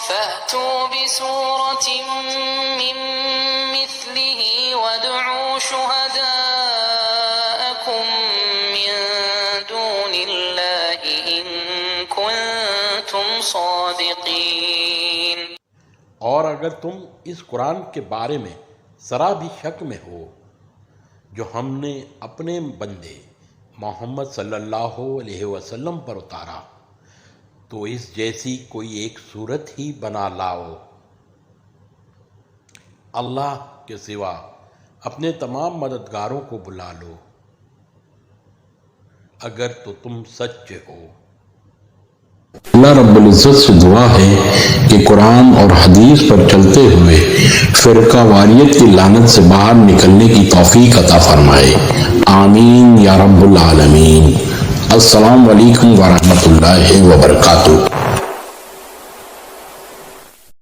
فأتوا بسورة من مثله وادعوا شهداءكم من دون الله إن كنتم صادقين۔ اور اگر تم اس قرآن کے بارے میں ذرا بھی شک میں ہو جو ہم نے اپنے بندے محمد صلی اللہ علیہ وسلم پر اتارا تو اس جیسی کوئی ایک صورت ہی بنا لاؤ، اللہ کے سوا اپنے تمام مددگاروں کو بلا لو اگر تو تم سچے ہو۔ اللہ رب العزت سے دعا ہے کہ قرآن اور حدیث پر چلتے ہوئے فرقہ واریت کی لعنت سے باہر نکلنے کی توفیق عطا فرمائے، آمین یا رب العالمین۔ السلام علیکم ورحمۃ اللہ وبرکاتہ۔